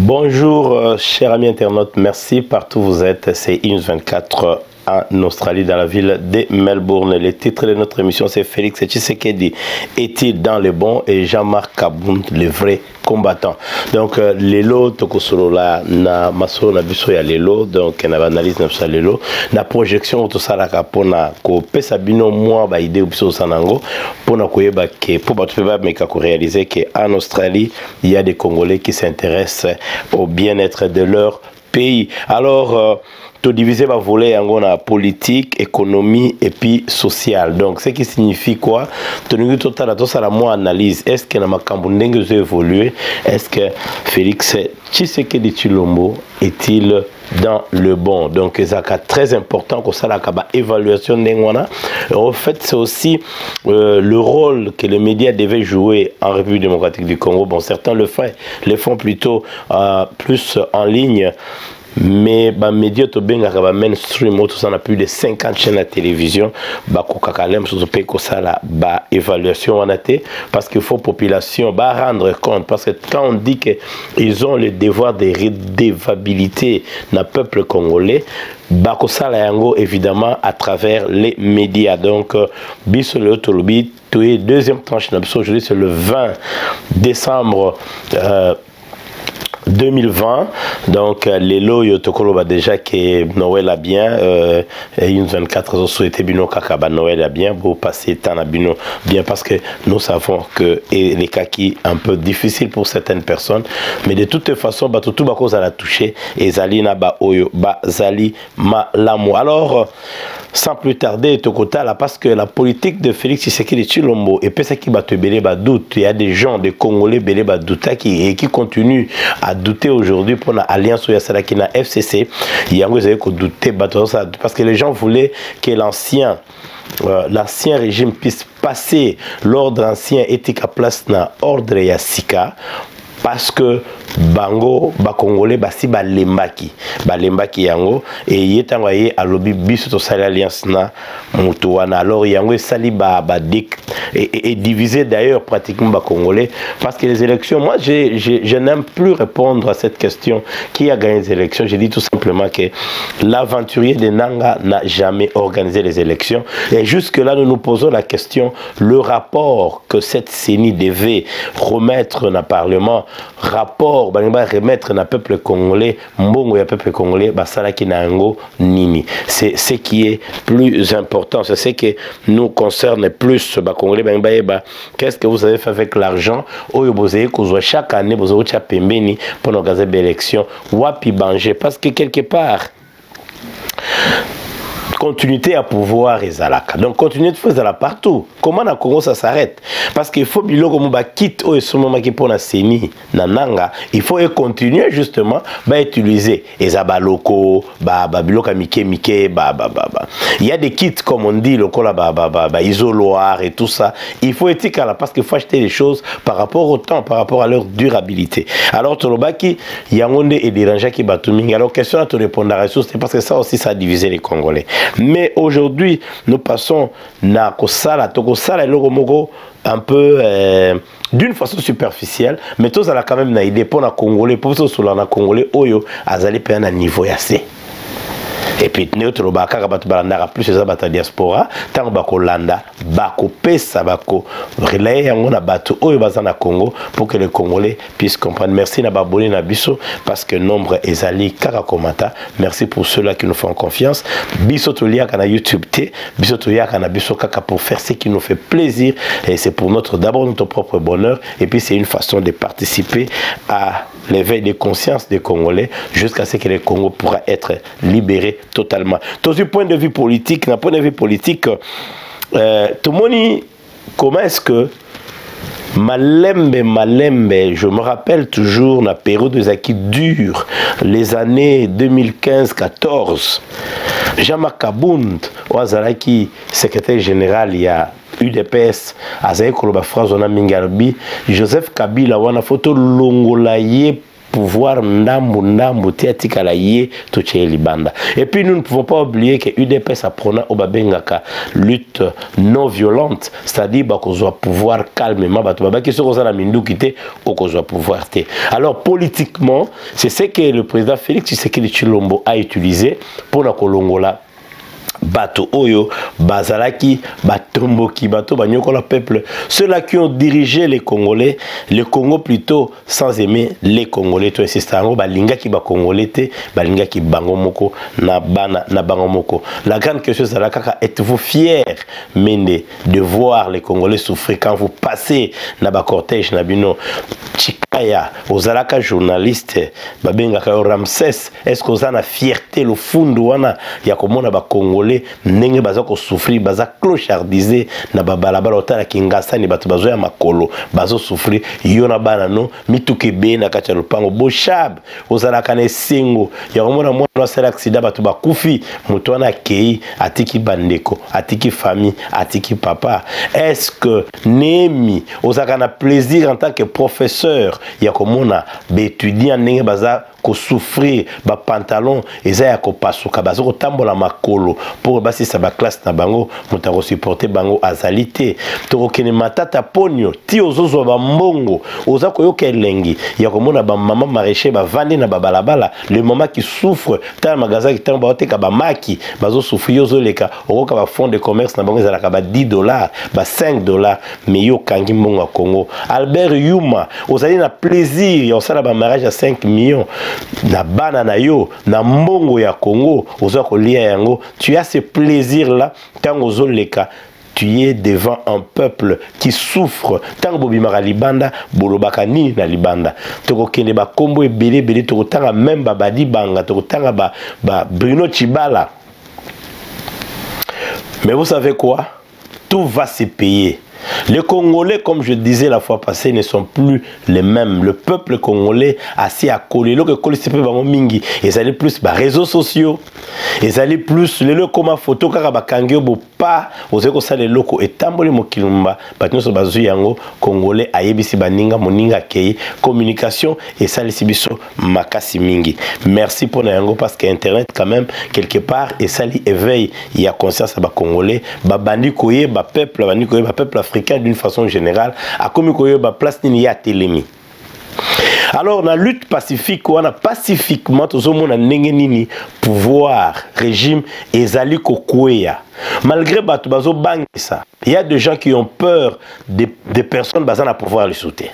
Bonjour, chers amis internautes, merci partout où vous êtes. C'est News24 en Australie, dans la ville de Melbourne. Le titre de notre émission, c'est Félix Tshisekedi est-il dans le bon? Et Jean-Marc Kabound, le vrai combattant. Donc, lelo tokosolo la na maso na biso ya lelo, donc na analyse na biso lelo, na projection to sala ka pona ko pesa bino moi ba idée biso sanango pona ko yeba ke pour ba tupeba meka ko réaliser que en Australie, il y a des Congolais qui s'intéressent au bien-être de leur pays. Alors, tout diviser va voler en la politique, économie et puis sociale. Donc, ce qui signifie quoi? Tout total, tout ça la moi analyse. Est-ce que na makambo ndenge évolué? Est-ce que Félix Tshisekedi Tshilombo est-il dans le bon? Donc, c'est très important que ça la évaluation d'engwana. En fait, c'est aussi le rôle que les médias devaient jouer en République démocratique du Congo. Bon, certains le font plutôt plus en ligne. Mais les médias mainstream, on a plus de 50 chaînes à télévision, évaluation parce qu'il faut population rendre compte, parce que quand on dit qu'ils ont le devoir de redevabilité dans le peuple congolais, évidemment à travers les médias. Donc biso le tolobi deuxième tranche aujourd'hui, c'est le 20 décembre 2020. Donc les lots yotokolo déjà que Noël a bien une 24 souhaité bino kakaba Noël a bien pour passer temps à bino bien, parce que nous savons que les cas qui un peu difficile pour certaines personnes, mais de toute façon tout bako ça la toucher et zalina ba oyo ba zali malamu. Alors sans plus tarder tokota là, parce que la politique de Félix Tshisekedi Tshilombo et pesa qui ba te belé ba doute, il y a des gens des Congolais belé ba douta qui continuent à douter aujourd'hui pour l'alliance qui na FCC. Il y a douter parce que les gens voulaient que l'ancien régime puisse passer l'ordre ancien éthique à place na ordre ya sika, parce que bango Congolais basi balembaki yango et yetango ye alobi biso to sala alliance na mutu wana. Alors yango sali et divisé d'ailleurs pratiquement Congolais, parce que les élections, moi je n'aime plus répondre à cette question qui a gagné les élections. Je dis tout simplement que l'aventurier de Nanga n'a jamais organisé les élections, et jusque là nous nous posons la question, le rapport que cette CENI devait remettre dans le Parlement, rapport remettre dans le peuple congolais, mbongo ya peuple congolais basalaki nango nini, c'est ce qui est plus important, c'est ce qui nous concerne plus. Qu'est-ce que vous avez fait avec l'argent chaque année vous avez pembeni pour organiser l'élection wapi banger, parce que quelque part continuité à pouvoir et zalaka. Donc continuer de faire partout. Comment na Congo ça s'arrête? Parce qu'il faut biloko mo ba quitte au ce moment qui pour na CENI na nanga, il faut continuer justement utiliser ezaba loko biloka mike. Il y a des kits comme on dit lokola isoloir et tout ça. Il faut éthique là, parce qu'il faut acheter les choses par rapport au temps, par rapport à leur durabilité. Alors tolobaki yangonde et dérangé qui batumingi. Alors question à te répondre à ressources, c'est parce que ça aussi ça a divisé les Congolais. Mais aujourd'hui, nous passons na kosala tokosala eloko moko un peu d'une façon superficielle, mais tous à quand même na idée pour na Congolais, pour ceux sur la Congolais oyo azali pe na niveau assez. Et puis neutre baka batu balanda plus ça bata diaspora tant bako landa bako pesa bako relayer yango na batu oyo bazana Congo pour que les Congolais puissent comprendre. Merci na baboni na biso parce que nombre ezali kaka komata. Merci pour ceux-là qui nous font confiance. Biso tolia kana YouTube T, biso tolia kana biso kaka pour faire ce qui nous fait plaisir, et c'est pour d'abord notre propre bonheur, et puis c'est une façon de participer à l'éveil des consciences des Congolais jusqu'à ce que le Congo pourra être libéré totalement. Dans un point de vue politique, d'un point de vue politique, tout le monde, comment est-ce que Malembe, je me rappelle toujours la période de qui dure les années 2015-14. Jean-Marc Kabound, Ouazalaki, secrétaire général, il y a UDPS, Azaï Koloba Frazona Mingarbi, Joseph Kabila, wana photo longolaye pouvoir ndambu tiatika la yé toche libanda. Et puis nous ne pouvons pas oublier que UDPS apprenant au babengaka lutte non violente, c'est-à-dire qu'on doit pouvoir calmement qui se cause la mindu quitter ou qu'on doit pouvoir te. Alors politiquement, c'est ce que le président Félix Tshisekedi Tshilombo a utilisé pour la Kolongola. Bato Oyo, Bazalaki, Batomboki, Bato Banyokola peuple, ceux-là qui ont dirigé les Congolais, le Congo plutôt sans aimer les Congolais. Tout insistant, Balinga qui ba Congolais, Balinga qui bangomoko, na bangomoko. La grande question c'est la kaka, êtes-vous fiers, Mende, de voir les Congolais souffrir quand vous passez na ba cortège na bino Chikaya, aux alaka journalistes, Babenga Ramsès, est-ce que vous avez la fierté, le fond wana ya komona ba Congolais nenge baza ko souffrir baza clochardisé na babalabala otala kingasa ni bato bazo ya makolo bazo souffrir yona bana no mituke be na kati ya lupango boshab ozala kana sengo ya komona mwana sala accident bato bakufi moto wana kei atiki bandeko atiki famille atiki papa. Est-ce que nemi ozaka na plaisir en tant que professeur ya komona bétudiant nenge baza ko souffrir ba pantalon eza ya ko pasuka bazo ko tambola makolo pour basi sa ba classe na bango mutako supporter bango azalité to kene matata ponyo ti ozozo ba mbongo oza ko yoka elengi ya ko mona ba maman maraîcher ba vandi na ba balabala le maman qui souffre ta magasin qui tamba oteka ba maki bazo souffrir ozo leka okoka ba fond de commerce na bango za ka ba $10 ba $5 mais yo kangi mbongo a Congo. Albert Yuma ozali na plaisir ya osala ba mariage à 5 millions na bana na yo na mbongo ya Congo ozo ko lia yango. Tu as ce plaisir là tant ozo leka tu es devant un peuple qui souffre tant bobimara libanda bolobaka nini na libanda toko kende ba kombo ebele bele toko tanga même babadi banga toko tanga ba Bruno Chibala. Mais vous savez quoi, tout va se payer. Les Congolais, comme je disais la fois passée, ne sont plus les mêmes. Le peuple congolais assis à coller, le coller c'est pas mingi. Ils allaient plus les réseaux sociaux. Ils allaient plus les locaux comme photo car bakangyo bo pas aux écoles ça les locaux et tamboli mokilumba. Batno so bazu yango Congolais ayebisi baninga moninga kei communication et ça les sibiso makasi mingi. Merci pour yango parce que internet quand même quelque part et ça li éveille il y a conscience à ba Congolais, ba bandi koye ba peuple africain d'une façon générale a comme ba place ni ya telemi. Alors la lutte pacifique on a pacifiquement tout le monde a nini pouvoir régime ezali kokweya malgré bato bazo bangisa. Il y a des gens qui ont peur des personnes basant à pouvoir les sauter.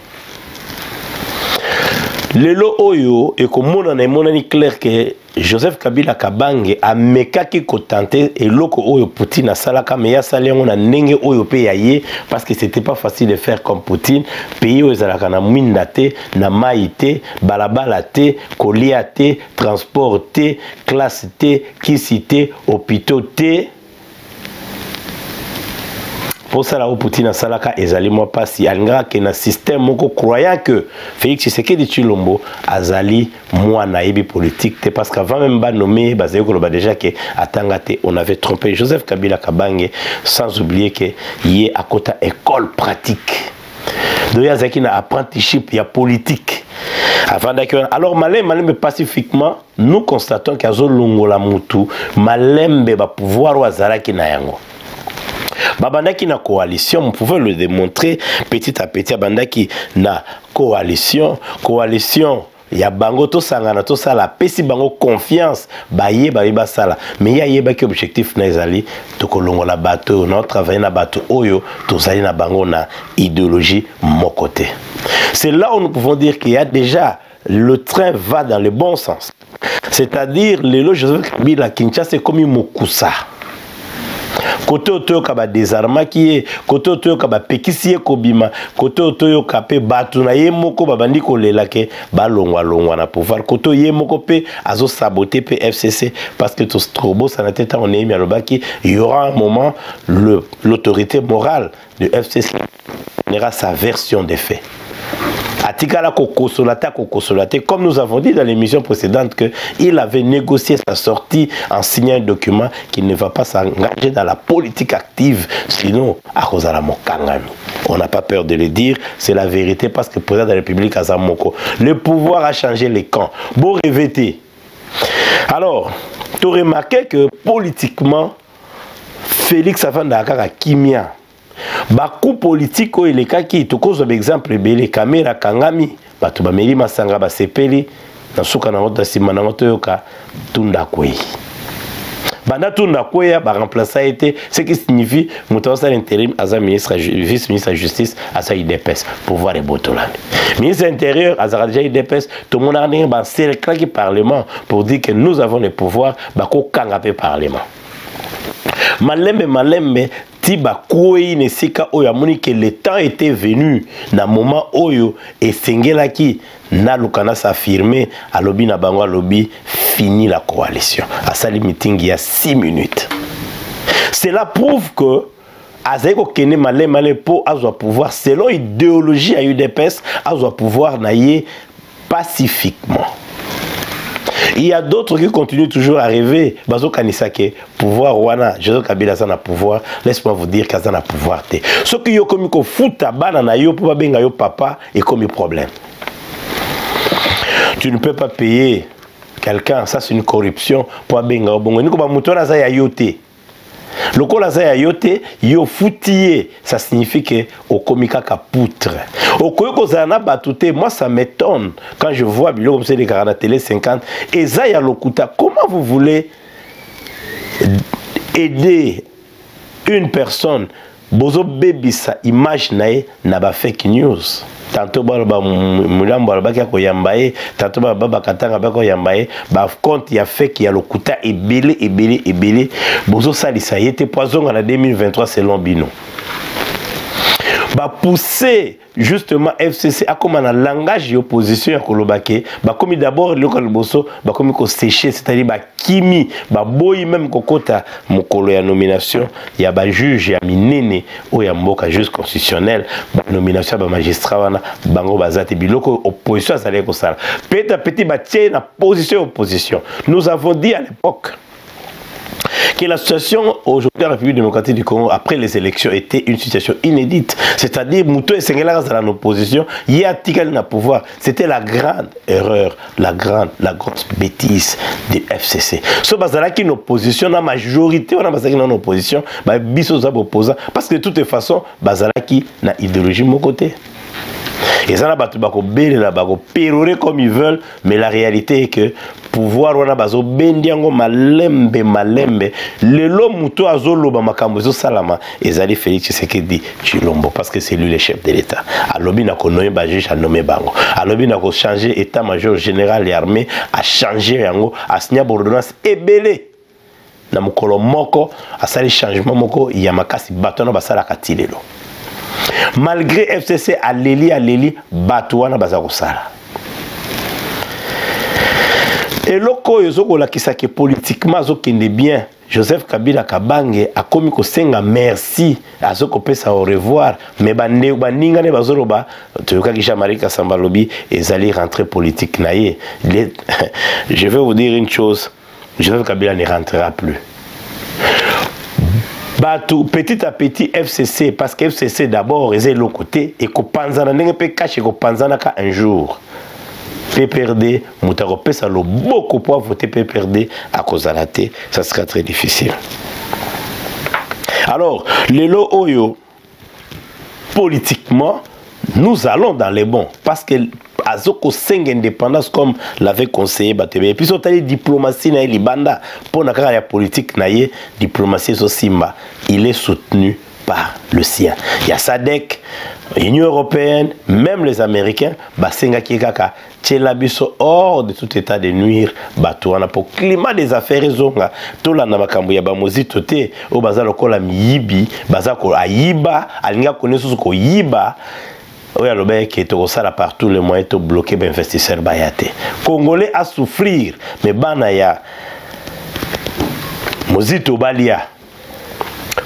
Lelo oyo et comme on a monani clair que Joseph Kabila Kabange a mekaki ko tenter et loko oyo Poutine a salaka mais ya sali on a nenge oyo pe yaye parce que c'était pas facile de faire comme Poutine pays oyo zalaka na mwinda te na maite balabala te kolia te transport te classe te kisite hôpitaux te. Pour ça, là, Poutine a salaka ezali moi passi alingara que na système moko croyant que Félix Tshisekedi Tshilombo azali moi naïbi politique te parce qu'avant même ba nommé bazeko ba déjà que atangate on avait trompé Joseph Kabila Kabange sans oublier que y est à côté école pratique. Donc yazaki na apprenticeship ya politique. Avant d'accueillir alors malembe pacifiquement nous constatons qu'azo longola mutu malembe ba pouvoir wa zalaki na yango. Babandaki na coalition, on pouvait le démontrer petit à petit. Babandaki na coalition, ya bango to sangana to sala pesi bango confiance baye ba sala mais ya yeba ki objectif na ezali to kolongola bato na travailler na bato oyo to sali na bango na idéologie mokote. C'est là où nous pouvons dire qu'il y a déjà le train va dans le bon sens. C'est-à-dire les loges Joseph Kabila Kinshasa comme Mokusa. Côté otoyo kaba désarma qui est côté otoyo kaba pekisi kobima côté otoyo kapé batu na yemoko babandi kolela ke balongwa na pouvoir côté yemoko pe azo saboter pe FCC parce que tout strobo ça na tête on est mis à l'obaki il y aura un moment l'autorité morale de FCC donnera sa version des faits. Atikala kokosolate, comme nous avons dit dans l'émission précédente qu'il avait négocié sa sortie en signant un document qu'il ne va pas s'engager dans la politique active, sinon à cause de la mokangami. On n'a pas peur de le dire, c'est la vérité parce que le président de la République a Zamoko. Le pouvoir a changé les camps. Bon revêté. Alors, tu as remarqué que politiquement, Félix Afandaka Kimia. Bakou politique il est kaki to cause exemple belé caméra kangami bato bameli masanga basepeli na suka na ngota sima na ngoto yoka tunda kwei banda tunda kwei ba remplacer été ce qui signifie mutawasa l'intérim aza ministre vice ministre de la justice asa IDPS pouvoir et botoland ministre intérieur aza déjà IDPS tout le monde a né ba cercle qui parlement pour dire que nous avons le pouvoir bako kanga pe parlement malembe Tiba koué nesika oyo amoni que le temps était venu na moment oyo et sengela ki na lukana s'affirmer à lobby na bango lobby fini la coalition à sali meeting il y a 6 minutes. Cela prouve que Azeko kene malé po azwa pouvoir selon idéologie à UDPS azwa pouvoir naie pacifiquement. Il y a d'autres qui continuent toujours à rêver. Bazo kanisake pouvoir wana, Joseph Kabila sana pouvoir. Laisse-moi vous dire qu'azana pouvoir te. Ce qui yo komi ko futa bana na yo pour benga yo papa et comme problème. Tu ne peux pas payer quelqu'un, ça c'est une corruption pour benga bongo. Ni ko ba mutora za ya yote. Le col à yote, yo foutier, ça signifie que au komika ka poutre. Au koyoko zana batute, moi ça m'étonne quand je vois bilo comme c'est les caras de télé 50 et Zaya Lokuta, comment vous voulez aider une personne bozo baby sa image nae na ba fake news. Tantôt ba mulambo ba ka koyambaye, tantôt ba katanga ba koyambaye, ba compte ya fake ya Lokuta ebele bozo salisa yete poison en 2023 selon Bino. Ba pousser justement FCC a comme un langage d'opposition à Kolobake, ba comme d'abord le Kolboso, ba comme ko sécher, c'est-à-dire ba kimi, ba boy même kokota mokolo ya nomination, ya ba juge ya minene o ya mboka juge constitutionnel, ba nomination ba magistrat wana bango bazate biloko opposition azale ko sala. Petit ba tie na position opposition. Nous avons dit à l'époque que la situation aujourd'hui en République démocratique du Congo après les élections était une situation inédite. C'est-à-dire, Mouto et Sengela dans l'opposition, il y a Tigal pouvoir. C'était la grande erreur, la grosse bêtise du FCC. Ce bazala qui est une opposition, la majorité, on a bazala qui est une opposition, bah, biso opposant, parce que de toute façon, bazala qui n'a idéologie de mon côté. Et ça, batu bako bele la bako pérorer comme ils veulent, mais la réalité est que pouvoir wana bazo bendiango malembe le muto azoloba makambo zo salama ezali Félix Tshisekedi Tshilombo parce que c'est lui le chef de l'État. Alobi na ko noyer ba juge a nommé bango. Alobi na ko changer état-major général et armée a changer yango a signer ordonnance ebele. Na mukolo moko a sali changement moko ya makasi batona basala katilelo. Malgré FCC à Leli batouana bazakosala. Et loko yozoko la kisake politiquement zokende bien. Joseph Kabila Kabange a commis ko senga merci à zoko pesa au revoir mais bande baninga ne bazoroba toyoka kisha Marika Sambalobi ezali rentrer politique naie. Je vais vous dire une chose, Joseph Kabila ne rentrera plus. Batou, petit à petit FCC parce que FCC d'abord est l'autre côté et qu'on panzana n'engue pe cache qu'on panzana ka un jour PPRD moutaro pesa lo beaucoup pour voter PPRD à cause de la thé, ça sera très difficile. Alors les lo oyo politiquement nous allons dans les bons parce que Azoko seng indépendance comme l'avait conseillé Batebe. Et puis sur la diplomatie na libanda pour la carrière politique na diplomatie so simba, il est soutenu par le sien. Il y a SADC, l'Union européenne, même les Américains, basenga kikaka tchela biso hors de tout état de nuire batouana pour climat des affaires zonga tola na makambo ya bamozi toté o bazalo kola miyibi bazako ayiba alinga konesu ko yiba. Oui, alors ben qui est au sala partout les moyens de bloquer les investisseurs bayate. Congolais à souffrir, mais banaya Mozito balia.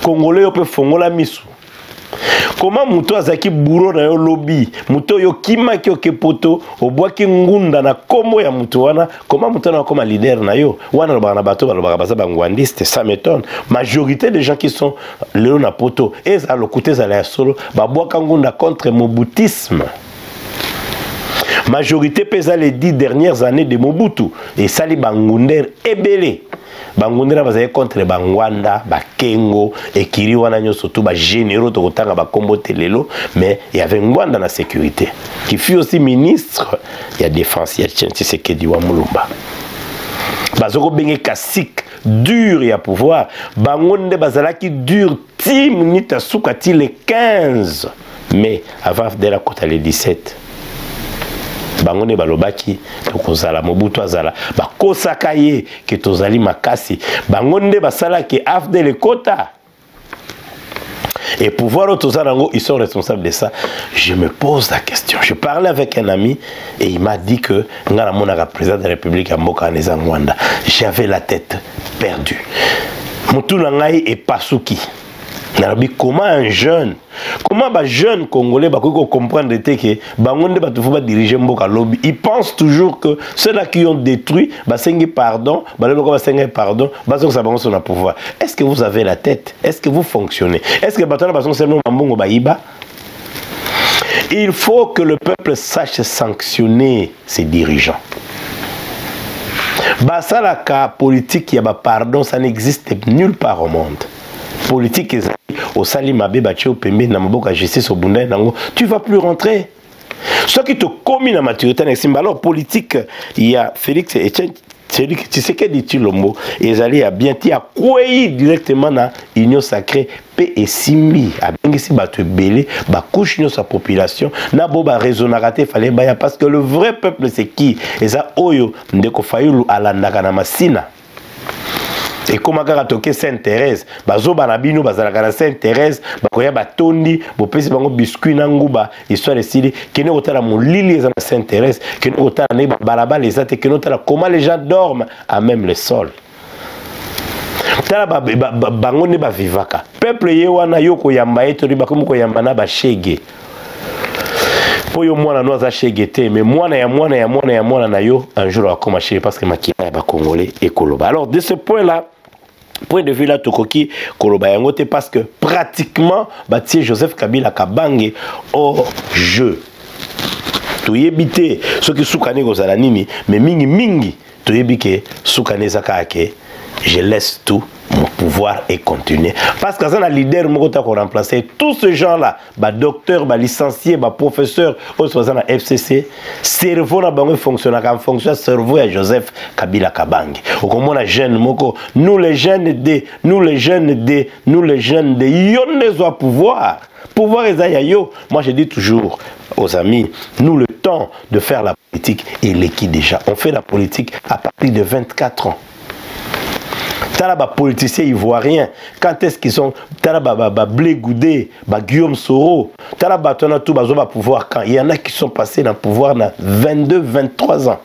Congolais on peut fongola misu. Comment muto azaki bourreau na yo lobby, muto yo kima ki okepoto, obwaki ngunda na kombo ya muto wana, comment muto na comme leader na yo, wana lo bana bato ba baza bangwandiste, ça m'étonne. Majorité des gens qui sont le na poto, et ça le côté za la solo, ba bwaka ngunda contre moboutisme. Majorité pesa les 10 dernières années de Mobutu et sali bangunder ebele. Bangunder bazaye contre bangwanda, bakengo et kiri wana nyoso tout ba généraux to kotanga ba kombo telelo, mais il y avait ngwanda na sécurité qui fut aussi ministre il y a défense ya Tshisekedi wa Mulumba. Bazoko benge kasik dur ya pouvoir, bangonde bazalaki dur 10 minutes à soukati les 15 mais avant de la côte les 17. Bangone balobaki tokozala Mobutu azala bakosaka ye ke tozali makasi bangonde basala ke afde le kota et pouvoir autosanango ils sont responsables de ça. Je me pose la question. Je parlais avec un ami et il m'a dit que ngana monaka président de la République à Mboka Nezangwanda, j'avais la tête perdue. Mutu nangai et pasuki. Comment un jeune, comment un jeune Congolais va comprendre que Bangonde va toujours diriger Mboka Lobby. Ils pensent toujours que ceux-là qui ont détruit, pardon, pardon, sur le pouvoir. Est-ce que vous avez la tête? Est-ce que vous fonctionnez? Est-ce que il faut que le peuple sache sanctionner ses dirigeants. Basalaka politique, il y a pardon, ça n'existe nulle part au monde. Politique au Salimabe Baché au Pembe Namaboka justice au Bunda Nango, tu vas plus rentrer. Ce qui te commis la maturité, alors politique, il y a Félix Etienne, tu sais qu'est dit le mot, et ils allaient à bientôt à quoi directement dans l'union sacrée, paix et simbi, à bien si battu belé, bah couche sa population, n'a beau bah raisonnaraté fallait bah parce que le vrai peuple c'est qui, et ça oyo ndeko fayulu alanda na masina. Et comment toqué Sainte-Thérèse, bazo banabino bazalaka Sainte-Thérèse, bakoya batondi, bopesi bango biscuit nanguba, histoire de sili, kene otala molili za Sainte-Thérèse, kene otala ne balaba les até kene otala comment les gens dorment à même le sol. Tala bango ne ba vivaka. Peuple yewana yoko yamba eto riba comme ko yamba na ba shege. Poyo mwana noza shege te, mais mwana ya na yo un jour va commencer parce que makila ba congolais et koloba. Alors de ce point-là, point de vue là tokoki koloba yangote parce que pratiquement Bati Joseph Kabila Kabange hors jeu. Toyebite ce qui soukane kozala nini mais mingi toyebike soukane zakake je laisse tout mon pouvoir et continuer parce que ça na leader moko ko remplacer tous ces gens là ba docteur ba licencié ba professeur au soit na FCC cerveau na bango fonctionne comme fonction cerveau à Joseph Kabila Kabange au comment la jeune moko nous les jeunes de yonne zo pouvoir yo. Moi je dis toujours aux amis, nous le temps de faire la politique il est qui déjà on fait la politique à partir de 24 ans. Talaba politiciens ivoiriens, quand est-ce qu'ils sont Talaba Blé Goudé, Guillaume Soro, Talaba Tona tout bazo va pouvoir quand il y en a qui sont passés dans le pouvoir dans 22, 23 ans.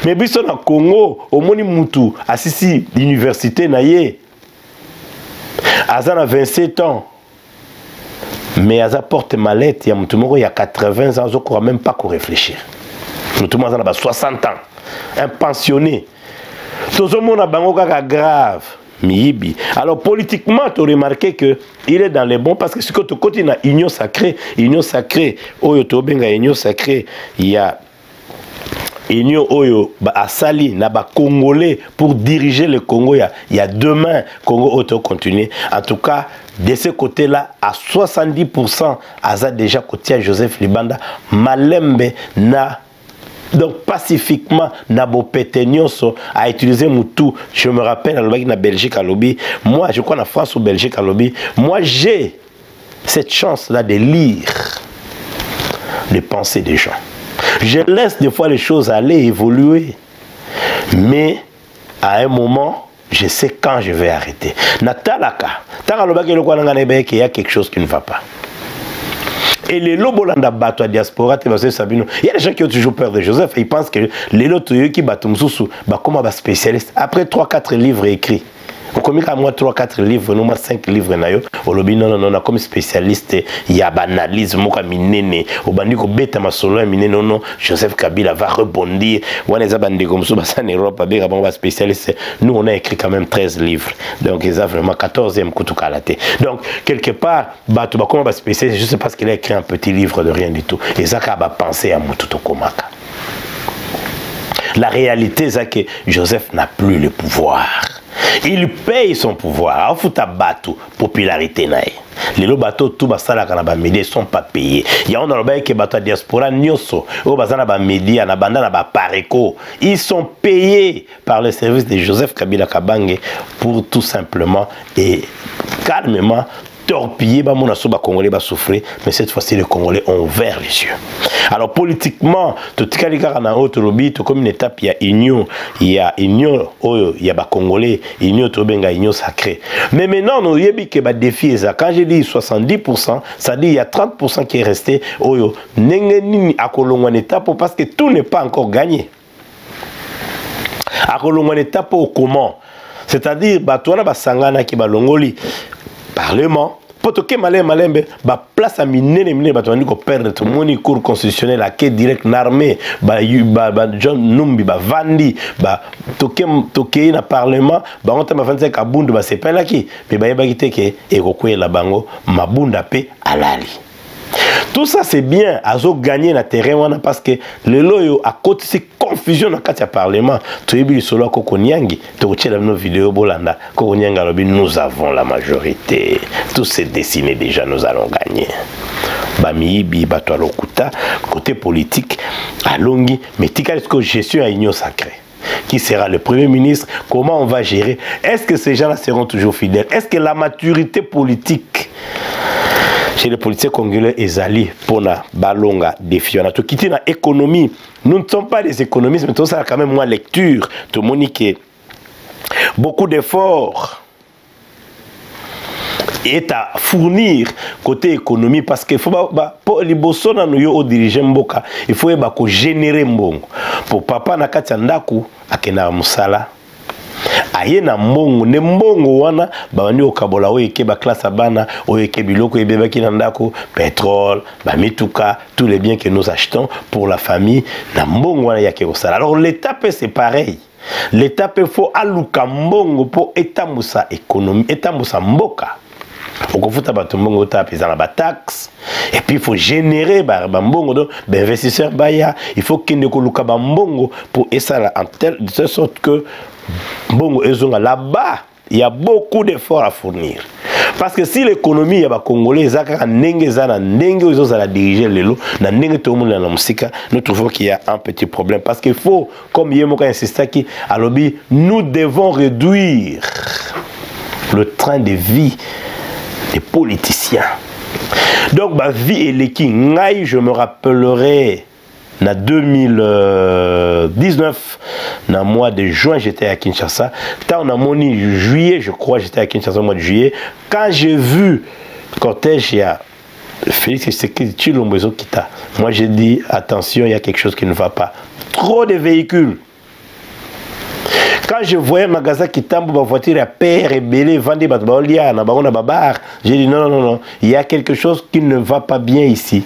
Mais biso na Congo, au Moni Moutou, à Sisi l'université naïe, Azan a 27 ans. Mais Aza porte mallette, il y a Moutoumoro, il y a 80 ans, je ne crois même pas qu'on réfléchir. Moutoumoro a 60 ans, un pensionné. Tout le monde a grave. Alors politiquement, tu as remarqué qu'il est dans les bons parce que ce que tu côté dans l'union sacrée, il y a Union Oyo Asali Naba Congolais pour diriger le Congo. Il y a demain Congo auto continuer. En tout cas, de ce côté-là, à 70%, Aza déjà côté Joseph Libanda, Malembe na. Donc pacifiquement, Nabo Petenioso a utilisé Moutou. Je me rappelle à la Belgique à lobby. Moi, je crois en France ou Belgique à lobby. Moi, j'ai cette chance-là de lire les pensées des gens. Je laisse des fois les choses aller, évoluer. Mais à un moment, je sais quand je vais arrêter. Natalaka. Il y a quelque chose qui ne va pas. Et les lobolanda battent à diaspora, il y a des gens qui ont toujours peur de Joseph et ils pensent que les lots qui battent Moussou, comment va spécialiste. Après 3-4 livres écrits, Comme à moi 3-4 livres, non 5 livres na yo, olobi non non non comme spécialiste il y a banalisme moka minene, au bandi ko beta masolo minene non non, Joseph Kabila va rebondir. Wana za bandi comme ça en Europe avec un bon spécialiste. Nous on a écrit quand même 13 livres. Donc ils ont vraiment 14e kutu kalaté. Donc quelque part bato ba comment ba spécialiste juste parce qu'il a écrit un petit livre de rien du tout. Et ça ka ba penser à Mututu Komaka. La réalité c'est que Joseph n'a plus le pouvoir. Il paye son pouvoir. Il faut tabatou popularité naï. Les bateaux tout basala kana ba médias sont pas payés. Il y a on a le que bateau diaspora nyoso au bazana ba médias na banda na ba pareko. Ils sont payés par le service de Joseph Kabila Kabange pour tout simplement et calmement torpiller ba mona so ba Congolais ba souffrir, mais cette fois-ci les Congolais ont ouvert les yeux. Alors politiquement to tikali kaka na autre lobby to comme une étape il y a union oyo il y a ba Congolais union to benga union sacrée. Mais maintenant nous yebi que ba défi ça quand je dis 70%, ça dit il y a 30% qui est resté oyo ndenge nini akolongwa une étape parce que tout n'est pas encore gagné. Akolongwa une étape au comment? C'est-à-dire ba toana ba sangana ki ba longoli Parlement, pour que malembe, ba place à minene ba tandi ko perdre tout moni cour constitutionnel à quai direct l'armée, ba John Numbi ba Vandi, ba toke na parlement, ba on ta 25 abundu ba sepela ki, mais ba yeba kiteke e kokwe la bango mabunda pe alali. Tout ça c'est bien, azo gagner na terrain wana parce que le loyo à côté c'est confusion dans le parlement. Tu es solo kokoniangi, tu as nos vidéos bolanda, kokonianga lobi nous avons la majorité. Tout s'est dessiné déjà, nous allons gagner. Bamiibi bato lokuta côté politique alongi mais tika est-ce que gestion à union sacrée? Qui sera le premier ministre? Comment on va gérer? Est-ce que ces gens-là seront toujours fidèles? Est-ce que la maturité politique chez les politiciens congolais ezali pona balonga défi on a tout quitté dans économie. Nous ne sommes pas des économistes, mais tout ça a quand même moins lecture. Tout le monde qui beaucoup d'efforts est à fournir côté économie parce qu'il faut pour les bossons dans nous au diriger mboka il faut générer mbongo pour papa na kati ndaku akena musala aye na mbongo ne mbongo wana bandi okabola oyeke ba classe bana oyeke biloko ebeba ki na ndako pétrole ba mituka tous les biens que nous achetons pour la famille na mbongo wana yake osala. Alors l'étape c'est pareil. L'étape il faut aluka mbongo pour etambusa économie etambusa mboka. Okofuta bato mbongo ta pesa ba taxe et puis il faut générer ba mbongo donc investisseurs baya il faut qu'il ne koluka ba mbongo pour esala en telle de sorte que mbongo ezonga là-bas il y a beaucoup d'efforts à fournir parce que si l'économie ya ba congolais zaka ndenge zana ndenge ozo za la diriger lelo na ndenge tout le monde na musika nous trouvons qu'il y a un petit problème parce qu'il faut comme Yemoka insiste qui alobi nous devons réduire le train de vie des politiciens. Donc ma vie et l'équipe ngai je me rappellerai en 2019 dans le mois de juin j'étais à Kinshasa tant on a moni juillet je crois j'étais à Kinshasa au mois de juillet quand j'ai vu cortège il y a Félix Tshisekedi Tshilombo Kita moi j'ai dit attention il y a quelque chose qui ne va pas trop de véhicules. Quand je voyais un magasin qui tombe, ma voiture à père et belé, vendé, j'ai dit non, non, non, il y a quelque chose qui ne va pas bien ici.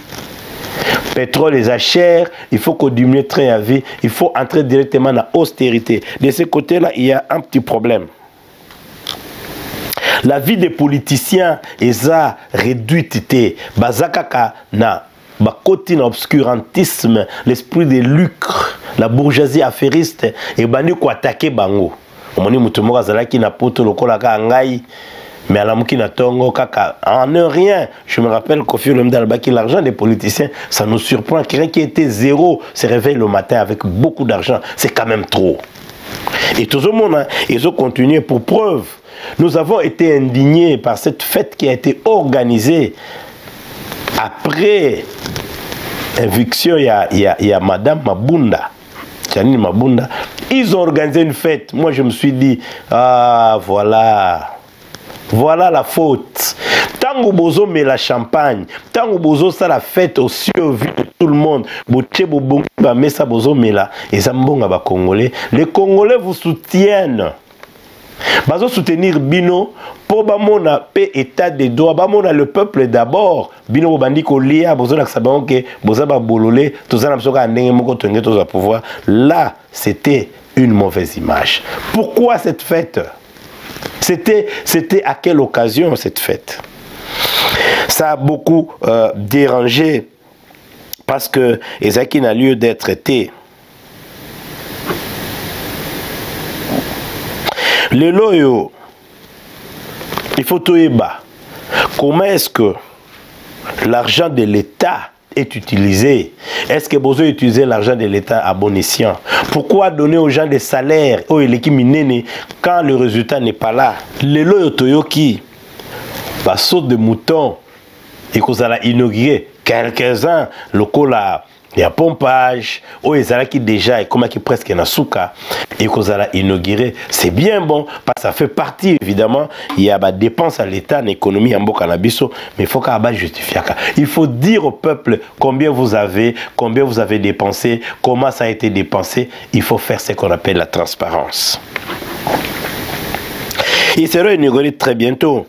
Pétrole est cher, il faut qu'on diminue le train à vie, il faut entrer directement dans l'austérité. De ce côté-là, il y a un petit problème. La vie des politiciens est réduite. Bazakaka na côté l'obscurantisme, l'esprit de lucre, la bourgeoisie affairiste et bandi ko attaquer bango. Omoni mutumoka zalaki na poto lokola ka ngai mais alamuki na tongo kaka en rien. Je me rappelle Kofi Olomide Albaki l'argent des politiciens, ça nous surprend. Quelqu'un qui était zéro se réveille le matin avec beaucoup d'argent, c'est quand même trop. Et tout le monde ils ont continué pour preuve. Nous avons été indignés par cette fête qui a été organisée après éviction, il y a Madame Mabunda, Janine Mabunda. Ils ont organisé une fête. Moi, je me suis dit, ah, voilà la faute. Tango bozo met la champagne. Tango bozo ça la fête aussi au vu de tout le monde. Boche bobongo ba mesa bozo met la. Et ça mbonga ba Congolais. Les Congolais vous soutiennent. Bazo soutenir bino pour bamona pe état de droit bamona le peuple d'abord bino bandi ko lia bozo na sabon ke boza ba bololé tozana bisoka ndenge moko tenge toza pouvoir. Là c'était une mauvaise image. Pourquoi cette fête? C'était à quelle occasion cette fête? Ça a beaucoup dérangé parce que Ezaki n'a lieu d'être traité. Le loyo, il faut tout bas. Comment est-ce que l'argent de l'État est utilisé? Est-ce que vous avez utilisé l'argent de l'État à bon escient? Pourquoi donner aux gens des salaires quand le résultat n'est pas là? Le loyo toyoki, la saute de mouton, et qu'on a inauguré quelques-uns, le cola. Il y a pompage, qui déjà est comme qui presque na souka et qu'on a inauguré, c'est bien bon parce que ça fait partie évidemment. Il y a des dépenses à l'État, l'économie en Bokanabiso, mais il faut qu'on justifier. Il faut dire au peuple combien vous avez dépensé, comment ça a été dépensé. Il faut faire ce qu'on appelle la transparence. Il sera inauguré très bientôt.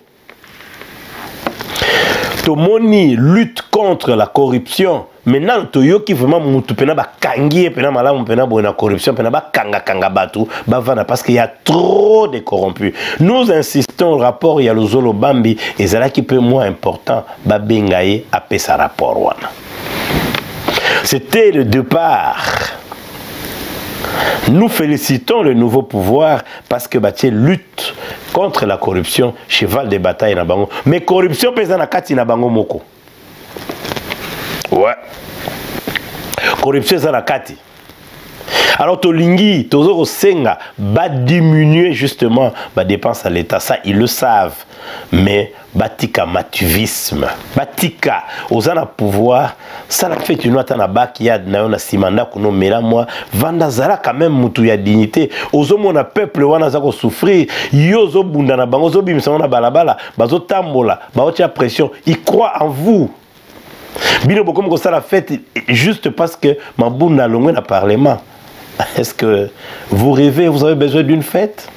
Tomoni lutte contre la corruption. Maintenant, toyoki vraiment mutu pena ba kangie pena malamu pena bona corruption pena ba kanga batu ba vana parce qu'il y a trop de corrompus. Nous insistons le rapport ya lozolo bambi ezala qui peut moins important ba bengaye apé sa rapport wana. C'était le départ. Nous félicitons le nouveau pouvoir parce que Batié lutte contre la corruption, cheval de bataille na bango. Mais corruption pesa na kati na bango moko. Ouais. Corruption c'est la kati. Alors Tolingi, Tozoro Senga va diminuer justement la dépense à l'État. Ça, ils le savent. Mais batika matuvisme, batika ozana pouvoir, ça la fait une autre bak yad na yon simanda kuno mela moi vanda zara quand même mutu ya dignité. Ozo mona peuple wana zako souffrir, yozo bunda na bango zo bimisa na balabala, bazo tambola, bazo tia pression, ils croient en vous. Bino bokom ko ça la fête juste parce que mabunda longwe na parlement. Est-ce que vous rêvez, vous avez besoin d'une fête?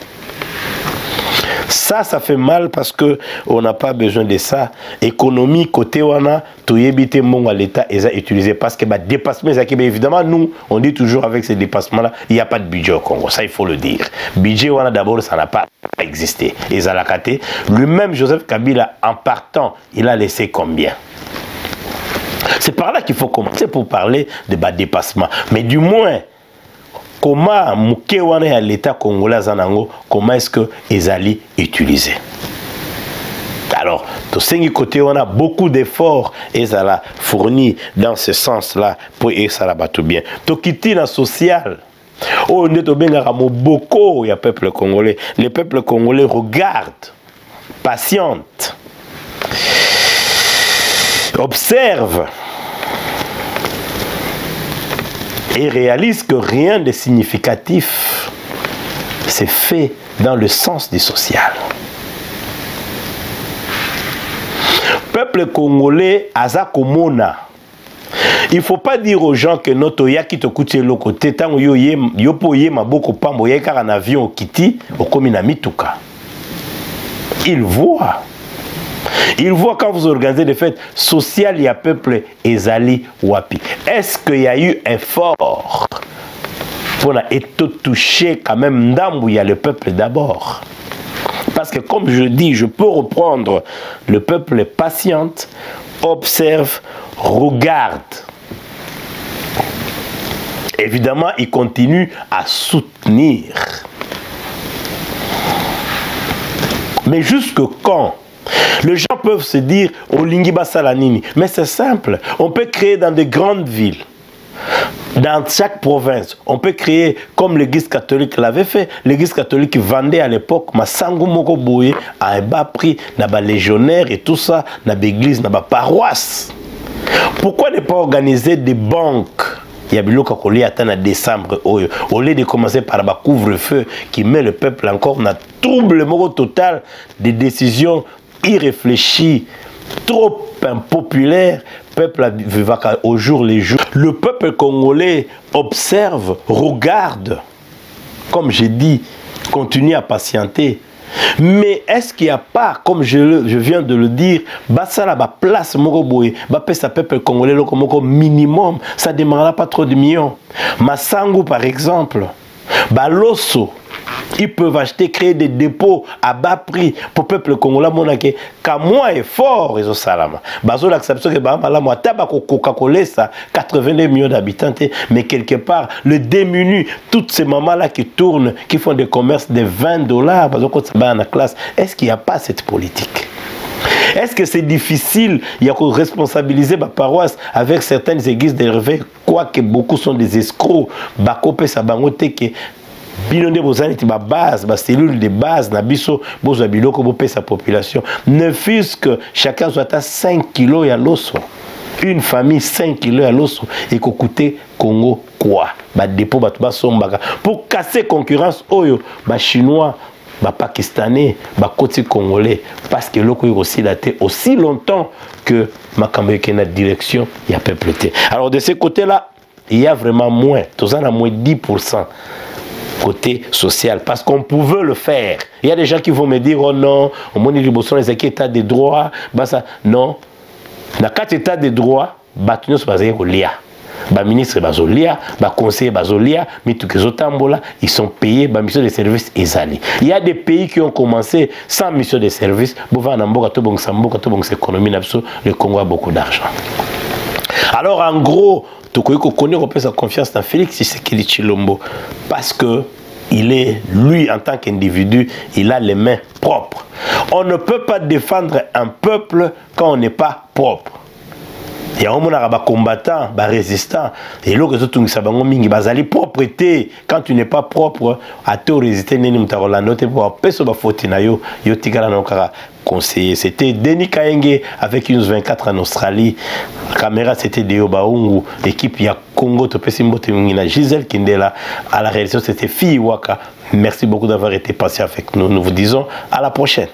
Ça fait mal parce que on n'a pas besoin de ça. Économie, côté wana, tout yébité mon à l'État, ils ont utilisé parce que bah, dépassement, évidemment, nous, on dit toujours avec ces dépassements-là, il n'y a pas de budget au Congo. Ça, il faut le dire. Budget wana, d'abord, ça n'a pas existé. Et Zalakate, lui-même, Joseph Kabila, en partant, il a laissé combien? C'est par là qu'il faut commencer pour parler de bah, dépassement. Mais du moins, comment Moukewane à l'État congolais Zanango, comment est-ce que Ezali utilisé? Alors, de ce côté, on a beaucoup d'efforts Ezala fournis dans ce sens-là pour Ezala tout bien. Tokiti na social. Oh, on est au Bengaramo beaucoup, il y a peuple congolais. Le peuple congolais regarde, patiente, observe et réalise que rien de significatif s'est fait dans le sens du social. Peuple congolais, azakomona. Il ne faut pas dire aux gens que notre yaki te coûte le côté tant yo poye maboko pambo yaka en avion au kiti au komina mituka. Il voit. Il voit quand vous organisez des fêtes sociales, il y a peuple Ezali Wapi. Est-ce qu'il y a eu un effort pour être touché quand même d'Ambou, il y a le peuple d'abord? Parce que comme je dis, je peux reprendre, le peuple patiente, observe, regarde. Évidemment, il continue à soutenir. Mais jusque quand? Les gens peuvent se dire, Olingiba Salanini, mais c'est simple, on peut créer dans de grandes villes, dans chaque province, on peut créer comme l'église catholique l'avait fait. L'église catholique vendait à l'époque, Masangu Moko Boye, à un bas prix, n'a pas légionnaire et tout ça, n'a pas église, n'a pas paroisse. Pourquoi ne pas organiser des banques? Il y a Bilo Kakoli atteint en décembre, au lieu de commencer par un couvre-feu qui met le peuple encore dans un trouble total des décisions irréfléchi, trop impopulaire, peuple vivant au jour les jours. Le peuple congolais observe, regarde, comme j'ai dit, continuer à patienter. Mais est-ce qu'il n'y a pas, comme je viens de le dire, ça la place moroboé, ça peuple congolais comme minimum, ça ne demandera pas trop de millions. Massango par exemple, Losso, ils peuvent acheter, créer des dépôts à bas prix pour le peuple congolais. Monake, qu'à moi est fort, ils ont salama. Bazo l'acceptation que la moi tabac Coca-Cola ça 82 millions d'habitants, mais quelque part le démuni, toutes ces mamans là qui tournent, qui font des commerces de $20, bazo quand ça va en classe. Est-ce qu'il n'y a pas cette politique? Est-ce que c'est difficile, il y a qu'on responsabiliser ma paroisse avec certaines églises d'élever, quoique beaucoup sont des escrocs, bakopé sa bangote que bilonde bozani ti ba base, ba cellule de base na biso bozo biloko bo sa population. Ne fût-ce que chacun soit à 5 kilos ya loso. Une famille 5 kilos à l'os et qu'on coûte Congo quoi? Ba dépôt ba tuba sombaka pour casser concurrence oyo ba chinois, ba pakistanais, ba côté congolais parce que l'oko aussi daté aussi longtemps que ma na direction il y a peuple. Alors de ce côté-là, il y a vraiment moins, tous en a moins 10%. Côté social, parce qu'on pouvait le faire. Il y a des gens qui vont me dire, oh non, au moins les états de droit, bah ça, non. Dans 4 états de droit, bah tout le monde bah ministre bazolia, bah conseiller bazolia, mais tout les autres ils sont payés, bah mission de service ezali. Il y a des pays qui ont commencé sans mission de service, bovan namboka to bong samboka to bong économie n'abso, le Congo a beaucoup d'argent. Alors en gros, on peut sa confiance dans Félix Tshisekedi Tshilombo parce que il est, lui, en tant qu'individu, il a les mains propres. On ne peut pas défendre un peuple quand on n'est pas propre. Il y a un combattant, un résistant, et l'autre est propreté. Quand tu n'es pas propre, à te résister, conseiller. C'était Denis Kaenge avec une 24 en Australie. La caméra c'était Deo Baungu, équipe ya Congo Gisèle Kindela. À la réalisation c'était Fi Waka. Merci beaucoup d'avoir été patient avec nous. Nous vous disons à la prochaine.